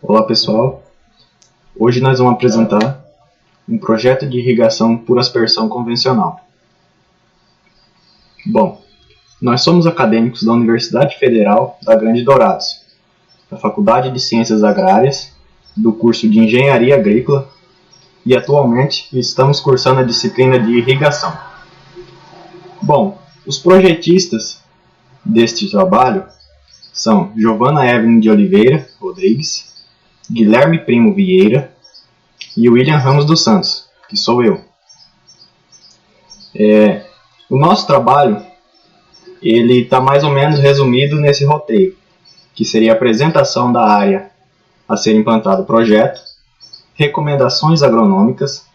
Olá pessoal, hoje nós vamos apresentar um projeto de irrigação por aspersão convencional. Bom, nós somos acadêmicos da Universidade Federal da Grande Dourados, da Faculdade de Ciências Agrárias, do curso de Engenharia Agrícola e atualmente estamos cursando a disciplina de irrigação. Bom, os projetistas deste trabalho são Giovana Evelyn de Oliveira Rodrigues, Guilherme Primo Vieira e William Ramos dos Santos, que sou eu. O nosso trabalho ele está mais ou menos resumido nesse roteiro, que seria a apresentação da área a ser implantado o projeto, recomendações agronômicas,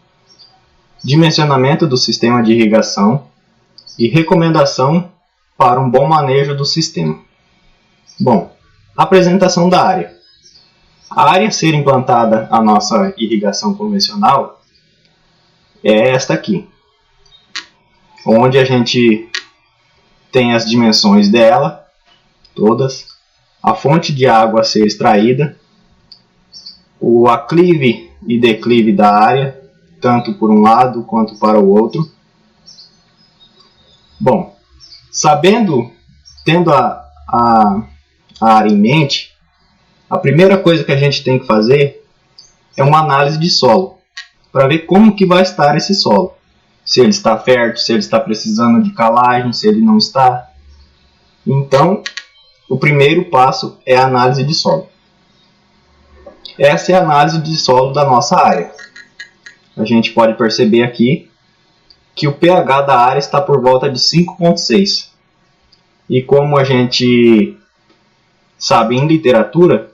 dimensionamento do sistema de irrigação e recomendação para um bom manejo do sistema. Bom, apresentação da área. A área a ser implantada a nossa irrigação convencional é esta aqui, onde a gente tem as dimensões dela, todas, a fonte de água a ser extraída, o aclive e declive da área, tanto por um lado quanto para o outro. Bom, tendo a área em mente, a primeira coisa que a gente tem que fazer é uma análise de solo, para ver como que vai estar esse solo. Se ele está fértil, se ele está precisando de calagem, se ele não está. Então, o primeiro passo é a análise de solo. Essa é a análise de solo da nossa área. A gente pode perceber aqui que o pH da área está por volta de 5,6. E como a gente sabe em literatura,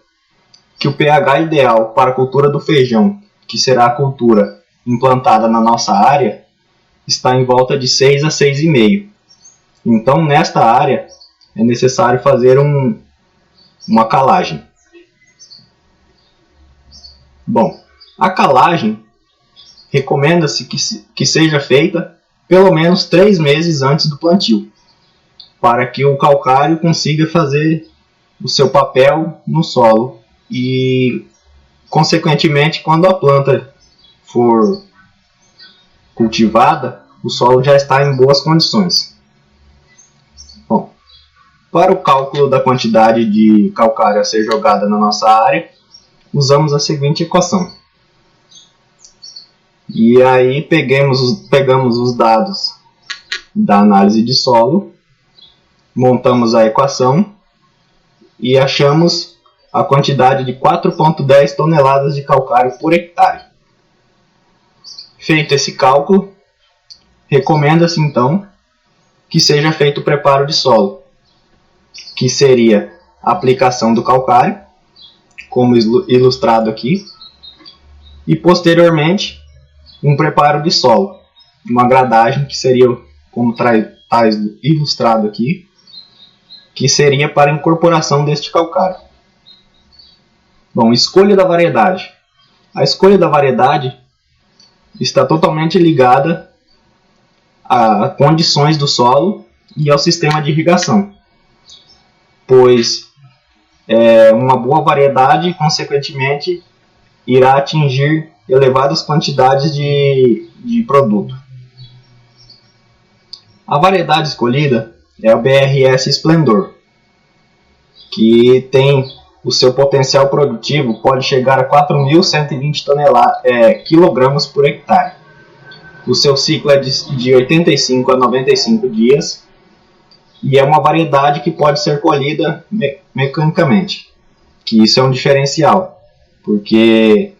que o pH ideal para a cultura do feijão, que será a cultura implantada na nossa área, está em volta de 6 a 6,5. Então, nesta área, é necessário fazer uma calagem. Bom, a calagem recomenda-se que seja feita pelo menos 3 meses antes do plantio, para que o calcário consiga fazer o seu papel no solo e, consequentemente, quando a planta for cultivada, o solo já está em boas condições. Bom, para o cálculo da quantidade de calcário a ser jogada na nossa área, usamos a seguinte equação. E aí pegamos os dados da análise de solo, montamos a equação e achamos a quantidade de 4,10 toneladas de calcário por hectare. Feito esse cálculo, recomenda-se então que seja feito o preparo de solo, que seria a aplicação do calcário, como ilustrado aqui, e posteriormente um preparo de solo, uma gradagem que seria, como está ilustrado aqui, que seria para a incorporação deste calcário. Bom, escolha da variedade. A escolha da variedade está totalmente ligada a condições do solo e ao sistema de irrigação, pois uma boa variedade, consequentemente, irá atingir elevadas quantidades de produto. A variedade escolhida é o BRS Splendor, que tem o seu potencial produtivo pode chegar a 4.120 kg por hectare. O seu ciclo é de 85 a 95 dias e é uma variedade que pode ser colhida mecanicamente, que isso é um diferencial, porque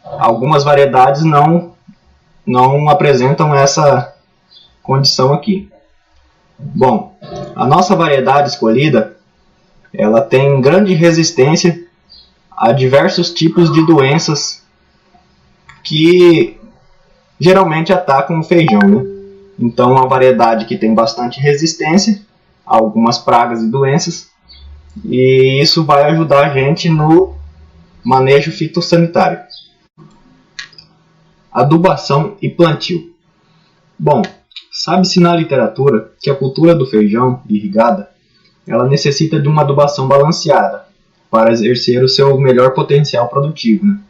algumas variedades não apresentam essa condição aqui. Bom, a nossa variedade escolhida ela tem grande resistência a diversos tipos de doenças que geralmente atacam o feijão, né? Então, é uma variedade que tem bastante resistência a algumas pragas e doenças, e isso vai ajudar a gente no manejo fitossanitário. Adubação e plantio. Bom, sabe-se na literatura que a cultura do feijão irrigada ela necessita de uma adubação balanceada, para exercer o seu melhor potencial produtivo, né?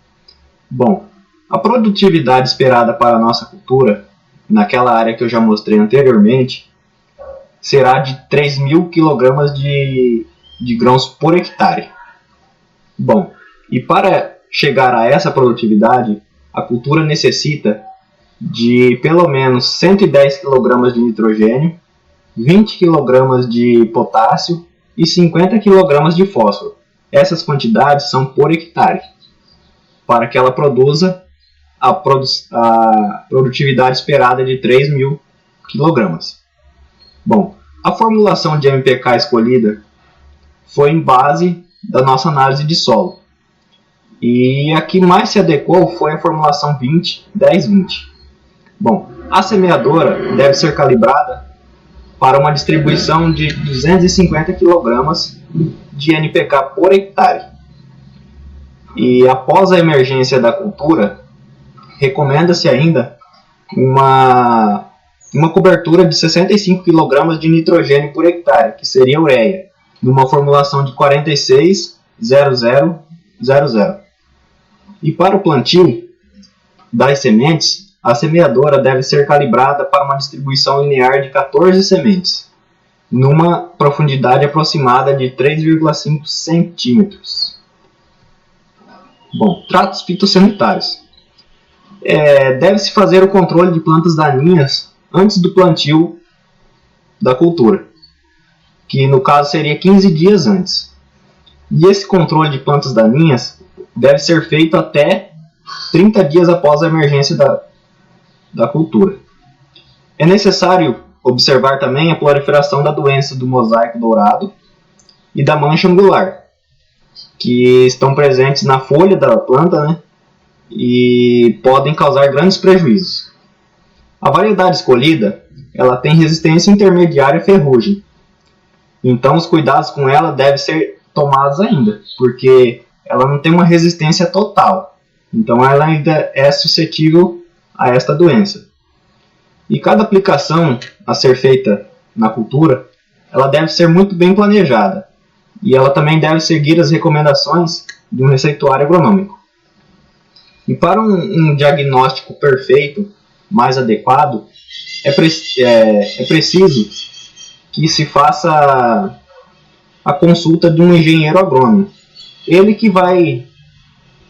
Bom, a produtividade esperada para a nossa cultura, naquela área que eu já mostrei anteriormente, será de 3.000 kg de grãos por hectare. Bom, e para chegar a essa produtividade, a cultura necessita de pelo menos 110 kg de nitrogênio, 20 kg de potássio e 50 kg de fósforo. Essas quantidades são por hectare, para que ela produza a produtividade esperada de 3.000 kg. Bom, a formulação de MPK escolhida foi em base da nossa análise de solo. E a que mais se adequou foi a formulação 20-10-20. Bom, a semeadora deve ser calibrada para uma distribuição de 250 kg de NPK por hectare. E após a emergência da cultura, recomenda-se ainda uma cobertura de 65 kg de nitrogênio por hectare, que seria ureia, numa formulação de 46-00-00. E para o plantio das sementes, a semeadora deve ser calibrada para uma distribuição linear de 14 sementes, numa profundidade aproximada de 3,5 centímetros. Bom, tratos fitossanitários. Deve-se fazer o controle de plantas daninhas antes do plantio da cultura, que no caso seria 15 dias antes. E esse controle de plantas daninhas deve ser feito até 30 dias após a emergência da cultura. É necessário observar também a proliferação da doença do mosaico dourado e da mancha angular, que estão presentes na folha da planta, né, e podem causar grandes prejuízos. A variedade escolhida, ela tem resistência intermediária à ferrugem, então os cuidados com ela devem ser tomados ainda, porque ela não tem uma resistência total, então ela ainda é suscetível a esta doença. E cada aplicação a ser feita na cultura, ela deve ser muito bem planejada, e ela também deve seguir as recomendações de um receituário agronômico. E para um diagnóstico perfeito, mais adequado, é preciso que se faça a consulta de um engenheiro agrônomo. Ele que vai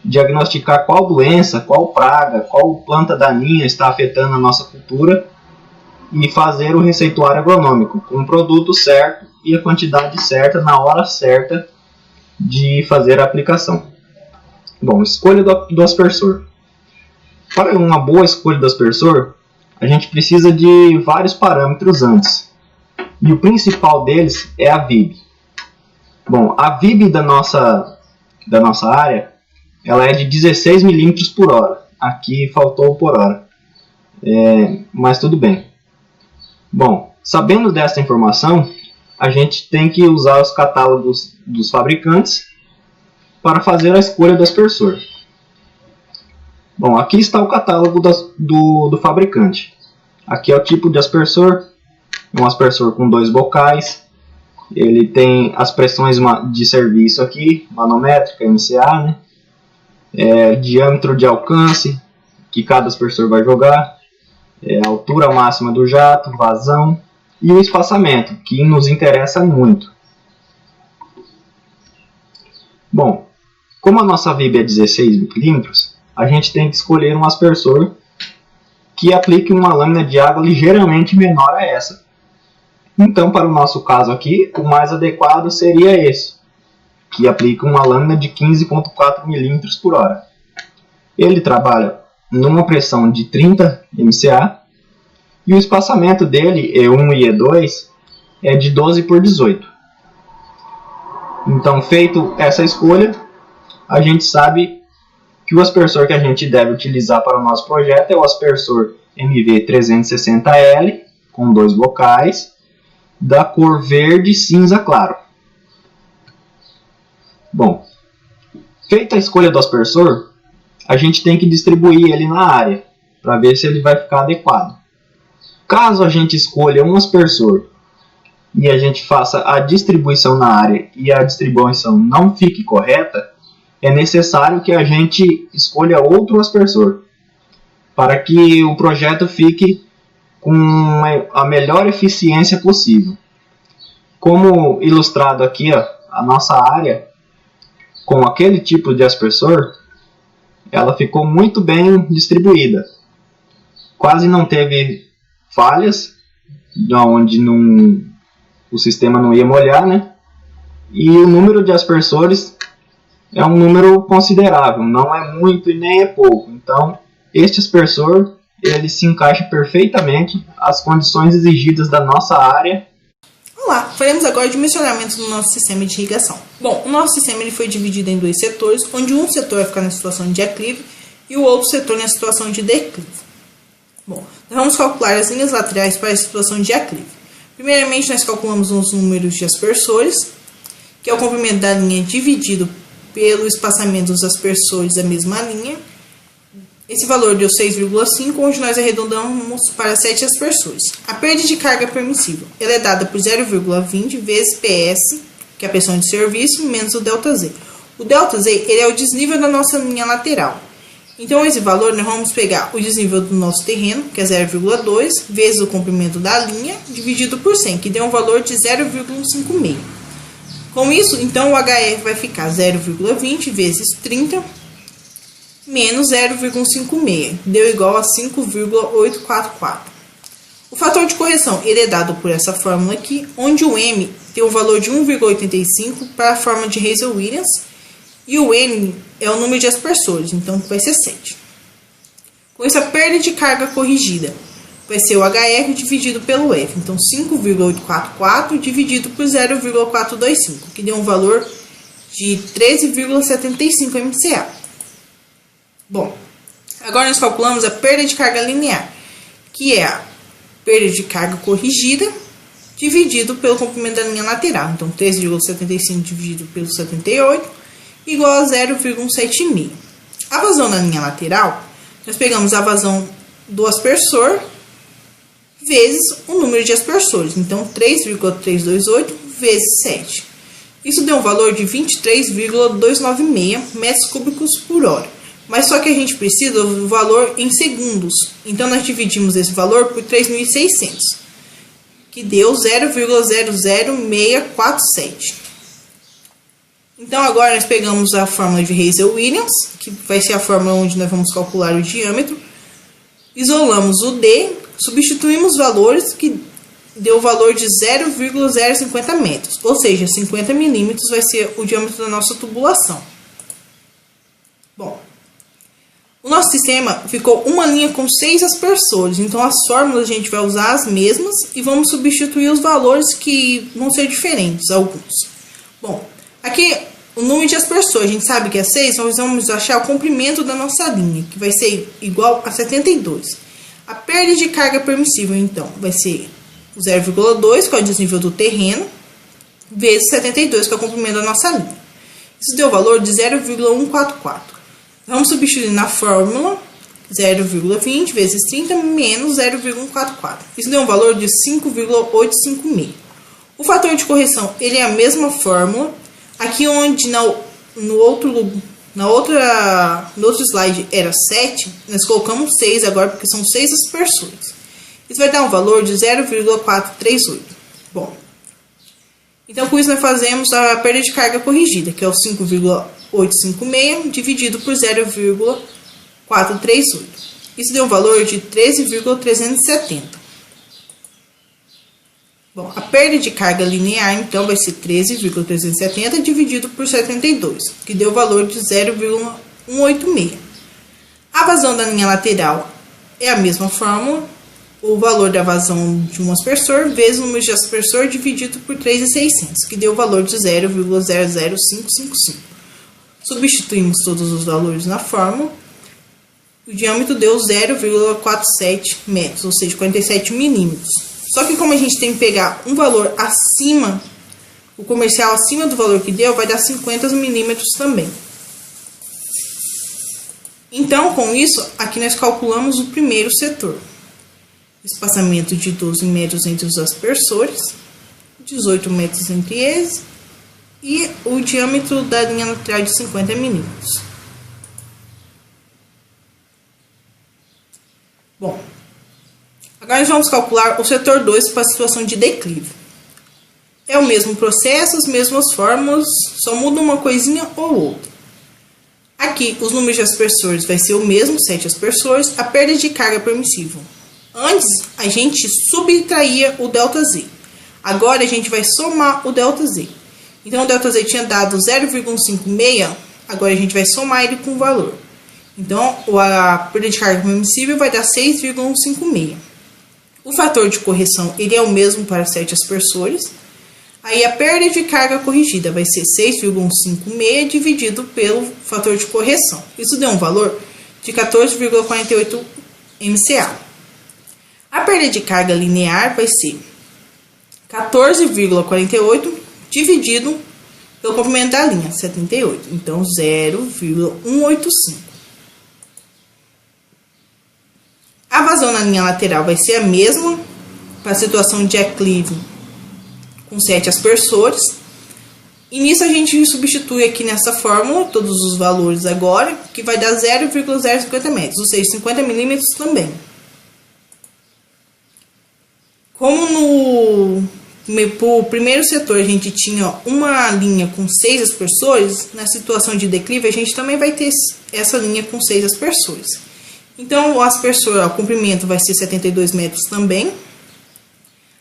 diagnosticar qual doença, qual praga, qual planta daninha está afetando a nossa cultura e fazer o receituário agronômico com o produto certo e a quantidade certa na hora certa de fazer a aplicação. Bom, escolha do aspersor. Para uma boa escolha do aspersor, a gente precisa de vários parâmetros antes. E o principal deles é a VIB. Bom, a VIB da nossa área, ela é de 16 mm por hora. Aqui faltou por hora. Mas tudo bem. Bom, sabendo dessa informação, a gente tem que usar os catálogos dos fabricantes para fazer a escolha do aspersor. Bom, aqui está o catálogo do fabricante. Aqui é o tipo de aspersor, um aspersor com 2 bocais. Ele tem as pressões de serviço aqui, manométrica, MCA, né? Diâmetro de alcance que cada aspersor vai jogar, a altura máxima do jato, vazão e o espaçamento, que nos interessa muito. Bom, como a nossa VIB é 16 mm, a gente tem que escolher um aspersor que aplique uma lâmina de água ligeiramente menor a essa. Então, para o nosso caso aqui, o mais adequado seria esse, que aplica uma lâmina de 15,4 mm por hora. Ele trabalha numa pressão de 30 MCA e o espaçamento dele, E1 e E2, é de 12 por 18. Então, feito essa escolha, a gente sabe que o aspersor que a gente deve utilizar para o nosso projeto é o aspersor MV360L, com 2 bocais, da cor verde cinza claro. Bom, feita a escolha do aspersor, a gente tem que distribuir ele na área, para ver se ele vai ficar adequado. Caso a gente escolha um aspersor e a gente faça a distribuição na área e a distribuição não fique correta, é necessário que a gente escolha outro aspersor para que o projeto fique com a melhor eficiência possível. Como ilustrado aqui, ó, a nossa área com aquele tipo de aspersor, ela ficou muito bem distribuída. Quase não teve falhas, onde o sistema não ia molhar, né? E o número de aspersores é um número considerável, não é muito e nem é pouco. Então, este aspersor ele se encaixa perfeitamente às condições exigidas da nossa área. Olá, faremos agora o dimensionamento do nosso sistema de irrigação. Bom, o nosso sistema ele foi dividido em dois setores, onde um setor vai ficar na situação de aclive e o outro setor na situação de declive. Bom, nós vamos calcular as linhas laterais para a situação de aclive. Primeiramente, nós calculamos os números de aspersores, que é o comprimento da linha dividido pelo espaçamento dos aspersores da mesma linha. Esse valor deu 6,5, onde nós arredondamos para 7 aspersores. A perda de carga permissível ela é dada por 0,20 vezes PS, que é a pressão de serviço, menos o ΔZ. O ΔZ ele é o desnível da nossa linha lateral. Então, esse valor nós vamos pegar o desnível do nosso terreno, que é 0,2, vezes o comprimento da linha, dividido por 100, que deu um valor de 0,56. Com isso, então, o HF vai ficar 0,20 vezes 30, menos 0,56, deu igual a 5,844. O fator de correção ele é dado por essa fórmula aqui, onde o M tem um valor de 1,85 para a fórmula de Hazel-Williams, e o N é o número de aspersores, então vai ser 7. Com isso, a perda de carga corrigida vai ser o HF dividido pelo F. Então, 5,844 dividido por 0,425, que deu um valor de 13,75 MCA. Bom, agora nós calculamos a perda de carga linear, que é a perda de carga corrigida dividido pelo comprimento da linha lateral. Então, 13,75 dividido pelo 78, igual a 0,76. A vazão na linha lateral, nós pegamos a vazão do aspersor vezes o número de aspersores. Então, 3,328 vezes 7. Isso deu um valor de 23,296 metros cúbicos por hora. Mas só que a gente precisa do valor em segundos. Então, nós dividimos esse valor por 3.600, que deu 0,00647. Então, agora nós pegamos a fórmula de Hazel-Williams, que vai ser a fórmula onde nós vamos calcular o diâmetro. Isolamos o D, substituímos valores, que deu o valor de 0,050 metros. Ou seja, 50 milímetros vai ser o diâmetro da nossa tubulação. Bom, o nosso sistema ficou uma linha com 6 aspersores. Então, as fórmulas a gente vai usar as mesmas e vamos substituir os valores que vão ser diferentes, alguns. Bom, aqui, o número de aspersores, a gente sabe que é 6, nós vamos achar o comprimento da nossa linha, que vai ser igual a 72. A perda de carga permissível, então, vai ser 0,2, que é o desnível do terreno, vezes 72, que é o comprimento da nossa linha. Isso deu o valor de 0,144. Vamos substituir na fórmula 0,20 vezes 30 menos 0,144. Isso deu um valor de 5,856. O fator de correção ele é a mesma fórmula. Aqui onde no outro slide era 7, nós colocamos 6 agora, porque são 6 aspersores. Isso vai dar um valor de 0,438. Bom, então com isso nós fazemos a perda de carga corrigida, que é o 5,856 dividido por 0,438. Isso deu um valor de 13,370. Bom, a perda de carga linear, então, vai ser 13,370 dividido por 72, que deu o valor de 0,186. A vazão da linha lateral é a mesma fórmula, o valor da vazão de um aspersor vezes o número de aspersor dividido por 3.600, que deu o valor de 0,00555. Substituímos todos os valores na fórmula, o diâmetro deu 0,47 metros, ou seja, 47 milímetros. Só que como a gente tem que pegar um valor acima, o comercial acima do valor que deu, vai dar 50 milímetros também. Então, com isso, aqui nós calculamos o primeiro setor. Espaçamento de 12 metros entre os aspersores, 18 metros entre eles, e o diâmetro da linha lateral de 50 milímetros. Bom, agora nós vamos calcular o setor 2 para a situação de declive. É o mesmo processo, as mesmas fórmulas, só muda uma coisinha ou outra. Aqui, os números de aspersores vai ser o mesmo, 7 aspersores, a perda de carga permissível. Antes, a gente subtraía o ΔZ. Agora, a gente vai somar o ΔZ. Então, o ΔZ tinha dado 0,156, agora a gente vai somar ele com o valor. Então, a perda de carga permissível vai dar 6,156. O fator de correção ele é o mesmo para 7 aspersores. Aí, a perda de carga corrigida vai ser 6,156 dividido pelo fator de correção. Isso deu um valor de 14,48 MCA. A perda de carga linear vai ser 14,48 dividido pelo comprimento da linha, 78. Então, 0,185. A vazão na linha lateral vai ser a mesma para a situação de aclive com 7 aspersores. E nisso a gente substitui aqui nessa fórmula todos os valores agora, que vai dar 0,050 metros, ou seja, 50 milímetros também. Como no primeiro setor a gente tinha uma linha com 6 aspersores, na situação de declive a gente também vai ter essa linha com 6 aspersores. Então o aspersor, o comprimento vai ser 72 metros também.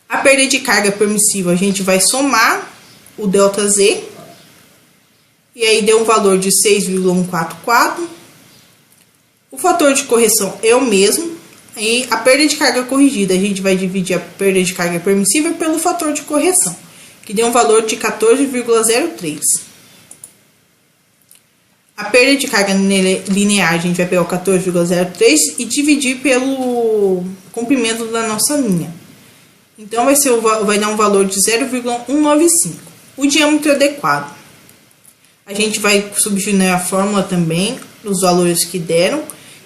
A perda de carga permissível a gente vai somar o ΔZ, e aí deu um valor de 6,144. O fator de correção é o mesmo. Aí a perda de carga corrigida, a gente vai dividir a perda de carga permissível pelo fator de correção, que deu um valor de 14,03. A perda de carga linear, a gente vai pegar o 14,03 e dividir pelo comprimento da nossa linha. Então vai dar um valor de 0,195. O diâmetro adequado. A gente vai substituir a fórmula também, os valores que deram.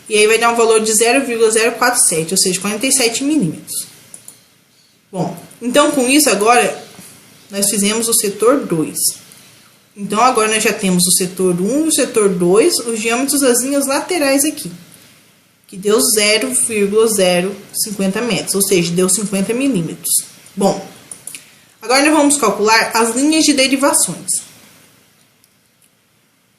E aí vai dar um valor de 0,047, ou seja, 47 milímetros. Bom, então com isso agora nós fizemos o setor 2. Então agora nós já temos o setor 1 e o setor 2, os diâmetros das linhas laterais aqui, que deu 0,050 metros, ou seja, deu 50 milímetros. Bom, agora nós vamos calcular as linhas de derivações.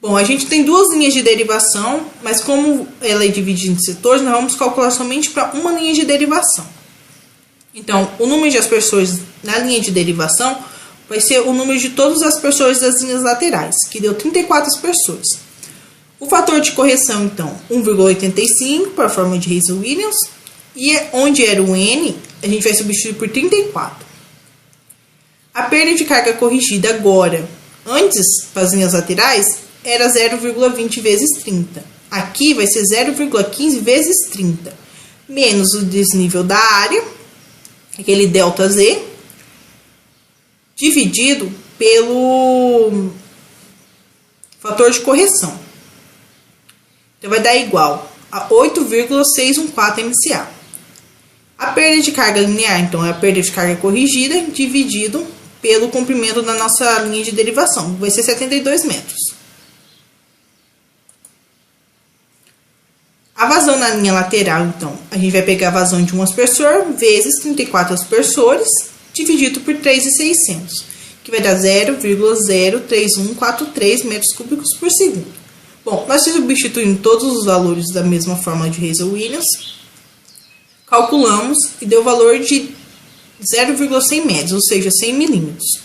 Bom, a gente tem duas linhas de derivação, mas como ela é dividida em setores, nós vamos calcular somente para uma linha de derivação. Então, o número de aspersores na linha de derivação vai ser o número de todos os aspersores das linhas laterais, que deu 34 aspersores. O fator de correção, então, 1,85 para a fórmula de Reis-Williams, e onde era o N, a gente vai substituir por 34. A perda de carga corrigida agora, antes para as linhas laterais, era 0,20 vezes 30. Aqui vai ser 0,15 vezes 30, menos o desnível da área, aquele ΔZ, dividido pelo fator de correção. Então, vai dar igual a 8,614 MCA. A perda de carga linear, então, é a perda de carga corrigida, dividido pelo comprimento da nossa linha de derivação. Vai ser 72 metros. A vazão na linha lateral, então, a gente vai pegar a vazão de um aspersor vezes 34 aspersores, dividido por 3.600, que vai dar 0,03143 metros cúbicos por segundo. Bom, nós substituímos todos os valores da mesma fórmula de Reis-Williams, calculamos e deu o valor de 0,100 metros, ou seja, 100 milímetros.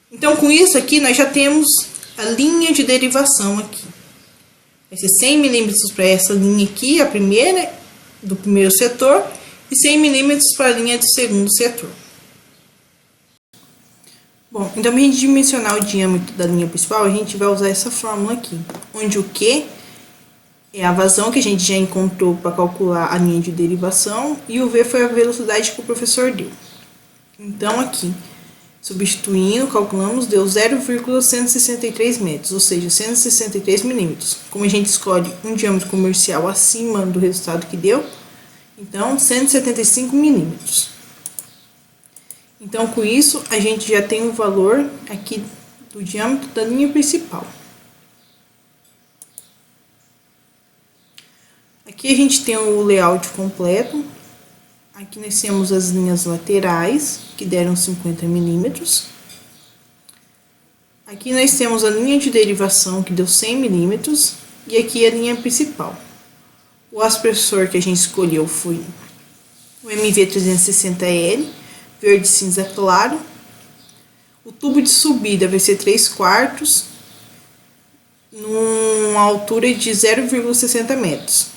Então, com isso aqui, nós já temos a linha de derivação aqui. Vai ser 100 milímetros para essa linha aqui, a primeira, do primeiro setor, e 100 milímetros para a linha do segundo setor. Bom, então para a gente dimensionar o diâmetro da linha principal, a gente vai usar essa fórmula aqui, onde o Q é a vazão que a gente já encontrou para calcular a linha de derivação, e o V foi a velocidade que o professor deu. Então aqui, substituindo, calculamos, deu 0,163 metros, ou seja, 163 milímetros. Como a gente escolhe um diâmetro comercial acima do resultado que deu, então 175 milímetros. Então, com isso, a gente já tem o valor aqui do diâmetro da linha principal. Aqui a gente tem o layout completo. Aqui nós temos as linhas laterais, que deram 50 milímetros. Aqui nós temos a linha de derivação, que deu 100 milímetros. E aqui a linha principal. O aspersor que a gente escolheu foi o MV360L, verde cinza claro. O tubo de subida vai ser 3/4, numa altura de 0,60 metros.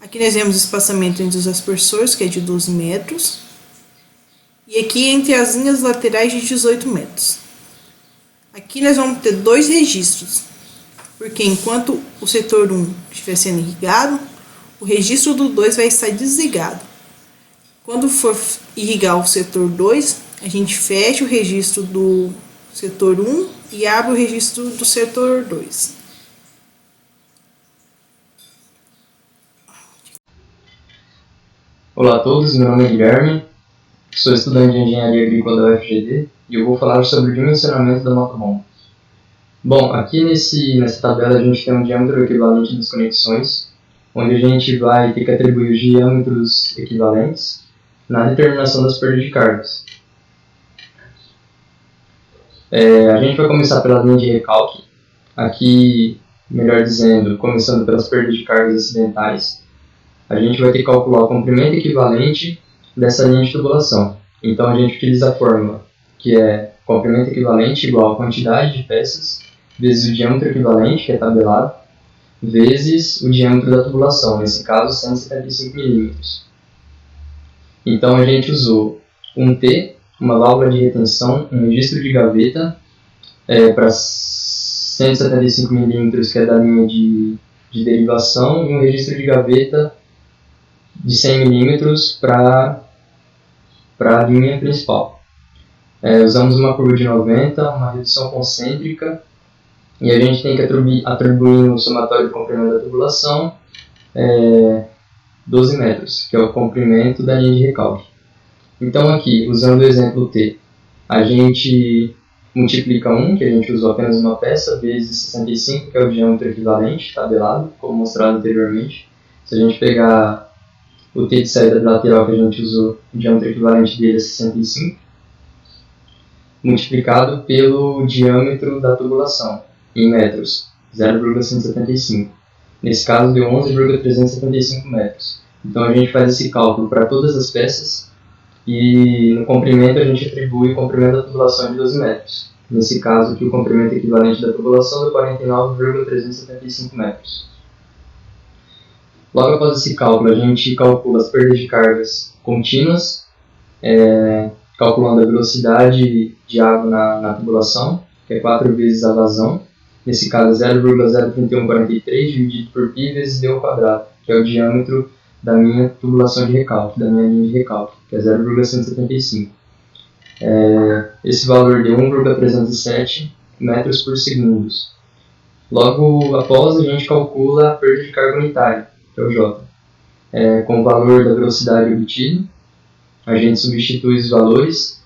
Aqui nós temos o espaçamento entre os aspersores, que é de 12 metros. E aqui entre as linhas laterais de 18 metros. Aqui nós vamos ter 2 registros, porque enquanto o setor 1 estiver sendo irrigado, o registro do 2 vai estar desligado. Quando for irrigar o setor 2, a gente fecha o registro do setor 1 e abre o registro do setor 2. Olá a todos, meu nome é Guilherme, sou estudante de Engenharia Agrícola da UFGD e eu vou falar sobre o dimensionamento da motobomba. Bom, aqui nessa tabela a gente tem um diâmetro equivalente das conexões, onde a gente vai ter que atribuir os diâmetros equivalentes na determinação das perdas de cargas. A gente vai começar pela linha de recalque, aqui, melhor dizendo, começando pelas perdas de cargas acidentais. A gente vai ter que calcular o comprimento equivalente dessa linha de tubulação. Então a gente utiliza a fórmula que é comprimento equivalente igual a quantidade de peças vezes o diâmetro equivalente, que é tabelado, vezes o diâmetro da tubulação, nesse caso 175 mm. Então a gente usou um T, uma válvula de retenção, um registro de gaveta para 175 mm, que é da linha de derivação, e um registro de gaveta de 100 mm para a linha principal. Usamos uma curva de 90, uma redução concêntrica, e a gente tem que atribuir no somatório do comprimento da tubulação 12 metros, que é o comprimento da linha de recalque. Então aqui, usando o exemplo T, a gente multiplica 1, que a gente usou apenas uma peça, vezes 65, que é o diâmetro equivalente, tabelado, como mostrado anteriormente. Se a gente pegar o T de saída lateral que a gente usou, o diâmetro equivalente dele é 65, multiplicado pelo diâmetro da tubulação, em metros, 0,175. Nesse caso deu 11,375 metros. Então a gente faz esse cálculo para todas as peças e no comprimento a gente atribui o comprimento da tubulação de 12 metros. Nesse caso aqui o comprimento equivalente da tubulação é 49,375 metros. Logo após esse cálculo a gente calcula as perdas de cargas contínuas, calculando a velocidade de água na tubulação, que é 4 vezes a vazão. Nesse caso, 0,03143 dividido por π vezes d ao quadrado, que é o diâmetro da minha tubulação de recalque, da minha linha de recalque, que é 0,175. Esse valor deu 1,307 metros por segundo. Logo após, a gente calcula a perda de carga unitária, que é o J. Com o valor da velocidade obtido, a gente substitui os valores.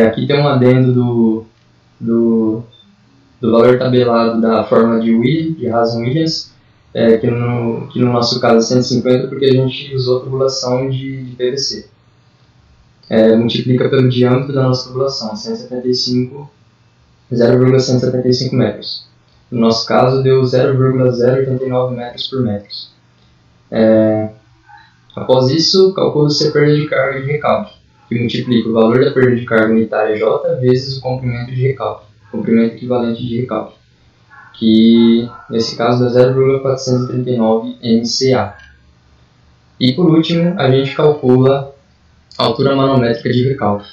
Aqui tem um adendo do valor tabelado da fórmula de Hazen-Williams, que no nosso caso é 150 porque a gente usou a tubulação de PVC. Multiplica pelo diâmetro da nossa tubulação, 0,175 metros. No nosso caso deu 0,089 metros por metro. Após isso, calcula-se a perda de carga de recalque, que multiplica o valor da perda de carga unitária J vezes o comprimento de recalque, comprimento equivalente de recalque, que nesse caso dá 0,439 MCA. E por último, a gente calcula a altura manométrica de recalque.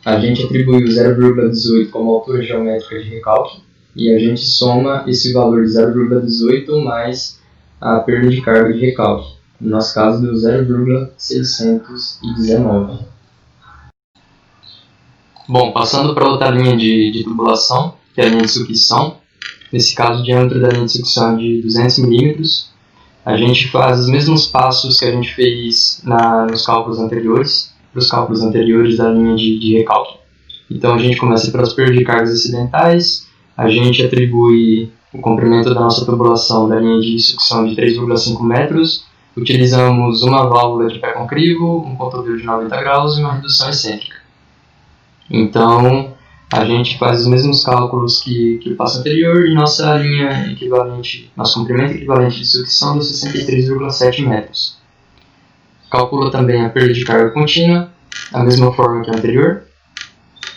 A gente atribui o 0,18 como altura geométrica de recalque e a gente soma esse valor de 0,18 mais a perda de carga de recalque. No nosso caso deu 0,619. Bom, passando para outra linha de tubulação, que é a linha de sucção. Nesse caso, o diâmetro da linha de sucção é de 200 mm. A gente faz os mesmos passos que a gente fez nos cálculos anteriores, para os cálculos anteriores da linha de recálculo. Então a gente começa pelas perdas de cargas acidentais, a gente atribui o comprimento da nossa tubulação da linha de sucção de 3,5 metros, utilizamos uma válvula de pé com crivo, um cotovelo de 90 graus e uma redução excêntrica. Então a gente faz os mesmos cálculos que o passo anterior e nossa linha equivalente, nosso comprimento equivalente de sucção deu 63,7 metros. Calcula também a perda de carga contínua, da mesma forma que a anterior.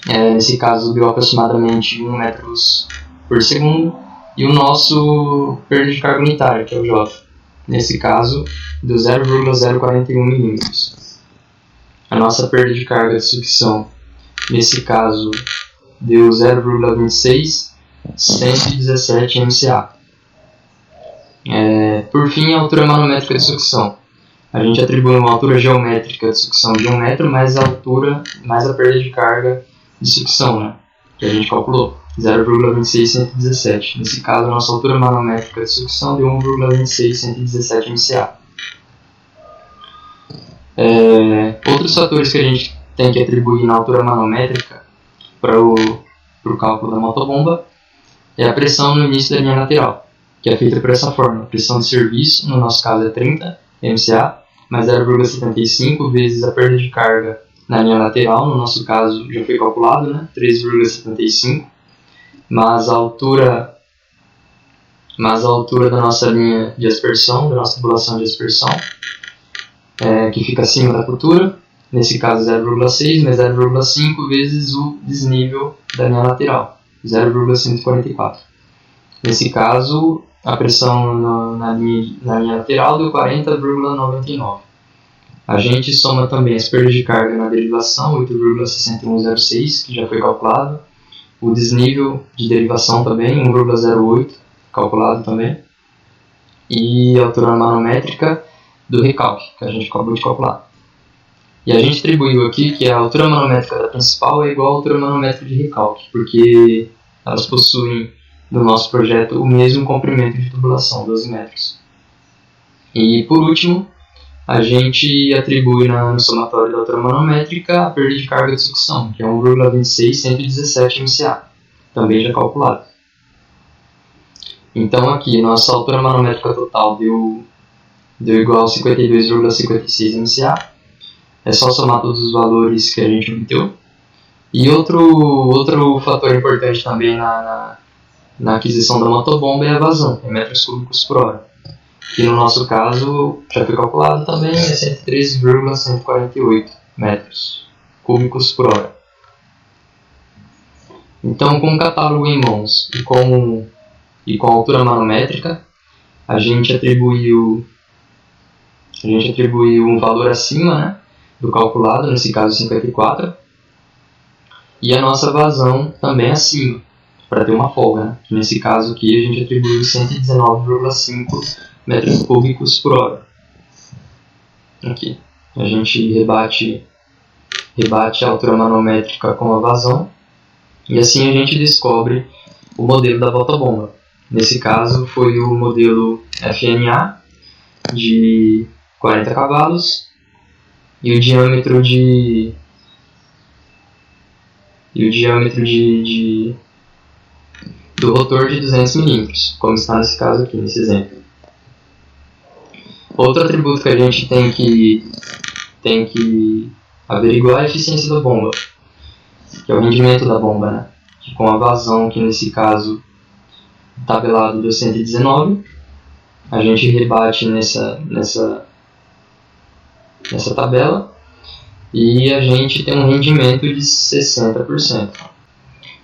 Nesse caso deu aproximadamente 1 metros por segundo. E o nosso perda de carga unitária, que é o J. Nesse caso deu 0,041 milímetros. A nossa perda de carga de sucção, nesse caso, deu 0,26, 117 MCA. Por fim, a altura manométrica de sucção. A gente atribui uma altura geométrica de sucção de 1 metro mais a altura, mais a perda de carga de sucção, né? Que a gente calculou, 0,26, 117. Nesse caso, a nossa altura manométrica de sucção deu 1,26, 117 MCA. Outros fatores que a gente tem que atribuir na altura manométrica para o cálculo da motobomba é a pressão no início da linha lateral, que é feita por essa forma. A pressão de serviço, no nosso caso, é 30 MCA, mais 0,75 vezes a perda de carga na linha lateral, no nosso caso já foi calculado, né? 3,75, mais a altura da nossa linha de aspersão, da nossa tubulação de aspersão, que fica acima da cultura, nesse caso 0,6 mais 0,5 vezes o desnível da linha lateral, 0,144. Nesse caso, a pressão na linha lateral deu 40,99. A gente soma também as perdas de carga na derivação, 8,6106, que já foi calculado. O desnível de derivação também, 1,08, calculado também. E a altura manométrica do recalque, que a gente acabou de calcular. E a gente atribuiu aqui que a altura manométrica da principal é igual à altura manométrica de recalque, porque elas possuem, no nosso projeto, o mesmo comprimento de tubulação, 12 metros. E por último, a gente atribui no somatório da altura manométrica a perda de carga de sucção, que é 1,26, 117 MCA, também já calculado. Então aqui, nossa altura manométrica total deu igual a 52,56 MCA. É só somar todos os valores que a gente obteve. E outro fator importante também na aquisição da motobomba é a vazão, em metros cúbicos por hora, que no nosso caso já foi calculado também, é 113,148 metros cúbicos por hora. Então, com o catálogo em mãos e com a altura manométrica, a gente atribuiu um valor acima, né, do calculado, nesse caso 54, e a nossa vazão também acima, para ter uma folga, né? Nesse caso aqui a gente atribuiu 119,5 metros cúbicos por hora. Aqui a gente rebate a altura manométrica com a vazão, e assim a gente descobre o modelo da motobomba. Nesse caso foi o modelo FNA de 40 cavalos e o diâmetro do rotor de 200 mm, como está nesse caso aqui, nesse exemplo. Outro atributo que a gente tem que averiguar é a eficiência da bomba, que é o rendimento da bomba, né? Com a vazão, que nesse caso tabelado deu 119, a gente rebate nessa tabela e a gente tem um rendimento de 60%.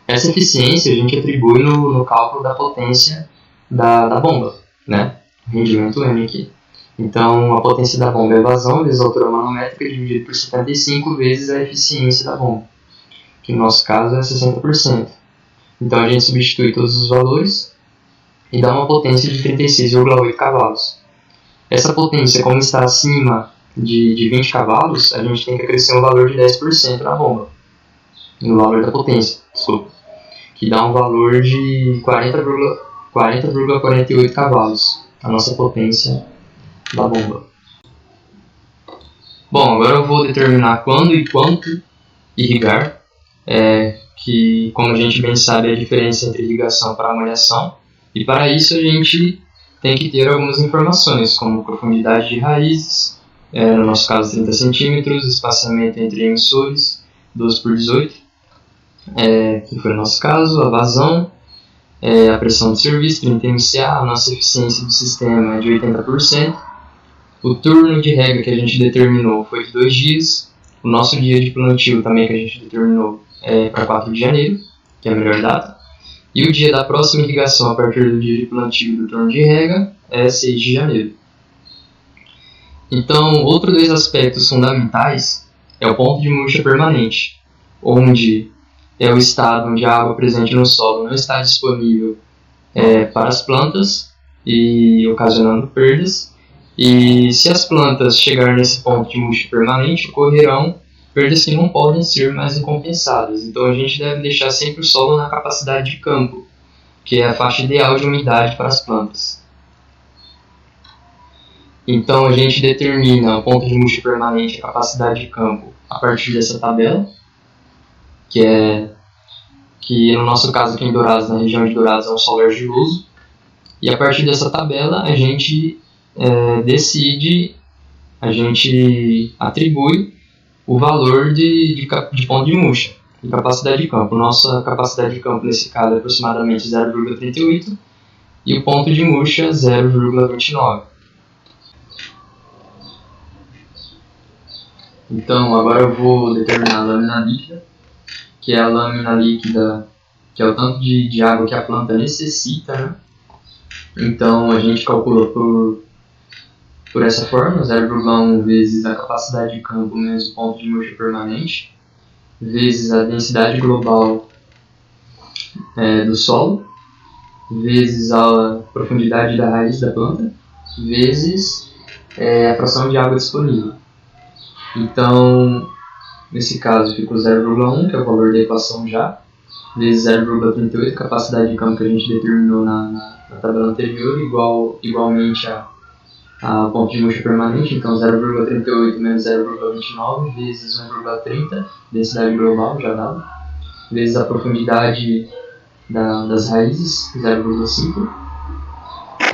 Essa eficiência a gente atribui no cálculo da potência da bomba, né? Rendimento M aqui. Então, a potência da bomba é a vazão vezes a altura manométrica dividido por 75 vezes a eficiência da bomba, que no nosso caso é 60%. Então, a gente substitui todos os valores e dá uma potência de 36,8 cavalos. Essa potência, como está acima de 20 cavalos, a gente tem que acrescer um valor de 10% na bomba, no valor da potência, desculpa, que dá um valor de 40,48 cavalos, a nossa potência da bomba. Bom, agora eu vou determinar quando e quanto irrigar, que, como a gente bem sabe, é a diferença entre irrigação para molhação. E para isso a gente tem que ter algumas informações, como profundidade de raízes, no nosso caso 30 centímetros, espaçamento entre emissores, 12 por 18, que foi o nosso caso, a vazão, a pressão de serviço, 30 MCA, a nossa eficiência do sistema é de 80%, o turno de rega que a gente determinou foi de 2 dias, o nosso dia de plantio também que a gente determinou é para 4 de janeiro, que é a melhor data, e o dia da próxima irrigação a partir do dia de plantio do turno de rega é 6 de janeiro. Então, outros 2 aspectos fundamentais é o ponto de murcha permanente, onde é o estado onde a água presente no solo não está disponível para as plantas e ocasionando perdas. E se as plantas chegarem nesse ponto de murcha permanente, ocorrerão perdas que não podem ser mais recompensadas. Então a gente deve deixar sempre o solo na capacidade de campo, que é a faixa ideal de umidade para as plantas. Então a gente determina o ponto de murcha permanente e a capacidade de campo a partir dessa tabela, que no nosso caso aqui em Dourados, na região de Dourados, é um solo argiloso. E a partir dessa tabela a gente a gente atribui o valor de ponto de murcha e capacidade de campo. Nossa capacidade de campo nesse caso é aproximadamente 0,38 e o ponto de murcha 0,29. Então agora eu vou determinar a lâmina líquida, que é a lâmina líquida, que é o tanto de água que a planta necessita, né? Então a gente calcula por essa forma, 0,1 vezes a capacidade de campo menos o ponto de murcha permanente, vezes a densidade global do solo, vezes a profundidade da raiz da planta, vezes a fração de água disponível. Então, nesse caso ficou 0,1, que é o valor da equação já, vezes 0,38, capacidade de campo que a gente determinou na tabela anterior, igualmente a ponto de murcha permanente, então 0,38 menos 0,29 vezes 1,30, densidade global já dada, vezes a profundidade das raízes, 0,5,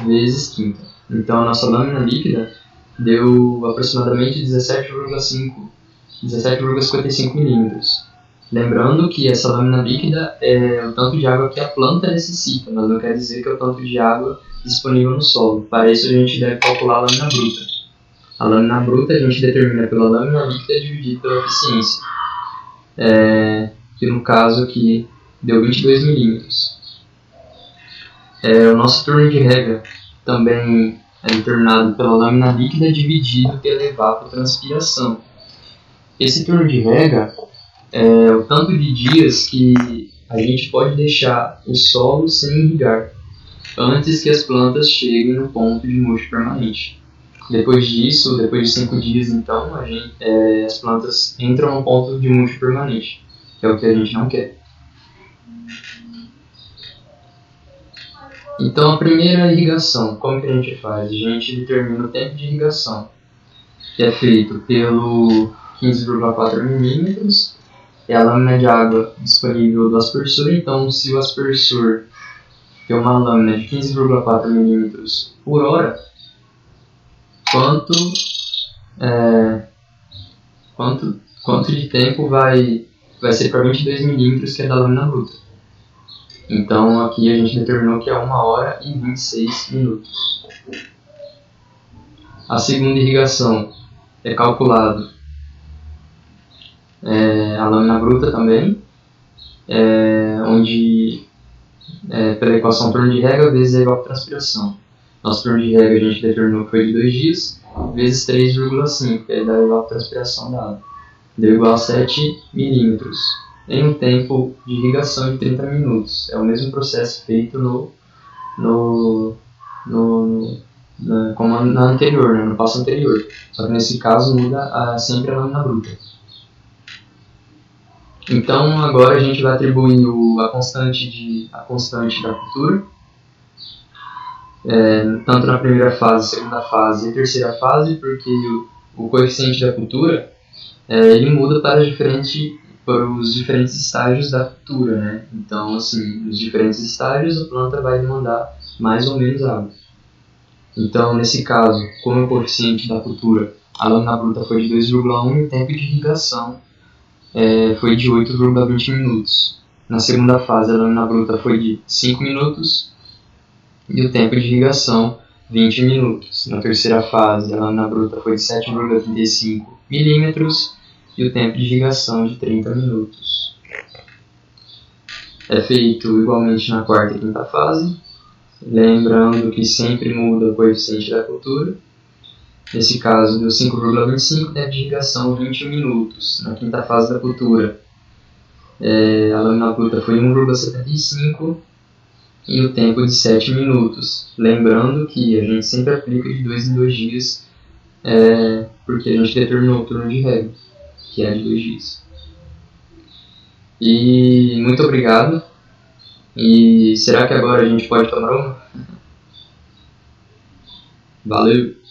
vezes 30. Então a nossa lâmina líquida deu aproximadamente 17,55 milímetros. Lembrando que essa lâmina líquida é o tanto de água que a planta necessita, mas não quer dizer que é o tanto de água disponível no solo. Para isso a gente deve calcular a lâmina bruta. A lâmina bruta a gente determina pela lâmina líquida dividido pela eficiência, que no caso aqui deu 22 milímetros. O nosso turno de rega também é determinado pela lâmina líquida dividido pela evapotranspiração. Esse turno de rega é o tanto de dias que a gente pode deixar o solo sem irrigar, antes que as plantas cheguem no ponto de murcha permanente. Depois disso, depois de 5 dias, então, as plantas entram no ponto de murcha permanente, que é o que a gente não quer. Então, a primeira irrigação, como que a gente faz? A gente determina o tempo de irrigação, que é feito pelo 15,4 milímetros, é a lâmina de água disponível do aspersor. Então, se o aspersor tem uma lâmina de 15,4 milímetros por hora, quanto de tempo vai ser para 22 milímetros, que é da lâmina bruta. Então, aqui a gente determinou que é 1 hora e 26 minutos. A segunda irrigação é calculado a lâmina bruta também, onde pela equação turno de rega vezes a evapotranspiração. Nosso turno de rega a gente determinou que foi de 2 dias, vezes 3,5, que é da evapotranspiração da água. Deu igual a 7 milímetros, em um tempo de irrigação de 30 minutos. É o mesmo processo feito como na anterior, no passo anterior. Só que nesse caso muda sempre a lâmina bruta. Então agora a gente vai atribuir a constante da cultura, tanto na primeira fase, segunda fase e terceira fase, porque o coeficiente da cultura ele muda para os diferentes estágios da cultura, né? Então, assim, nos diferentes estágios a planta vai demandar mais ou menos água. Então, nesse caso, como o coeficiente da cultura, a lâmina bruta foi de 2,1 e o tempo de irrigação foi de 8,20 minutos. Na segunda fase, a lâmina bruta foi de 5 minutos e o tempo de irrigação 20 minutos. Na terceira fase, a lâmina bruta foi de 7,35 milímetros e o tempo de irrigação de 30 minutos. É feito igualmente na quarta e quinta fase, lembrando que sempre muda o coeficiente da cultura. Nesse caso, deu 5,25, tempo de irrigação 21 minutos. Na quinta fase da cultura, a lâmina bruta foi 1,75 e o tempo de 7 minutos. Lembrando que a gente sempre aplica de 2 em 2 dias, porque a gente determinou o turno de regra, que é de 2 dias. E muito obrigado. E será que agora a gente pode tomar uma? Valeu!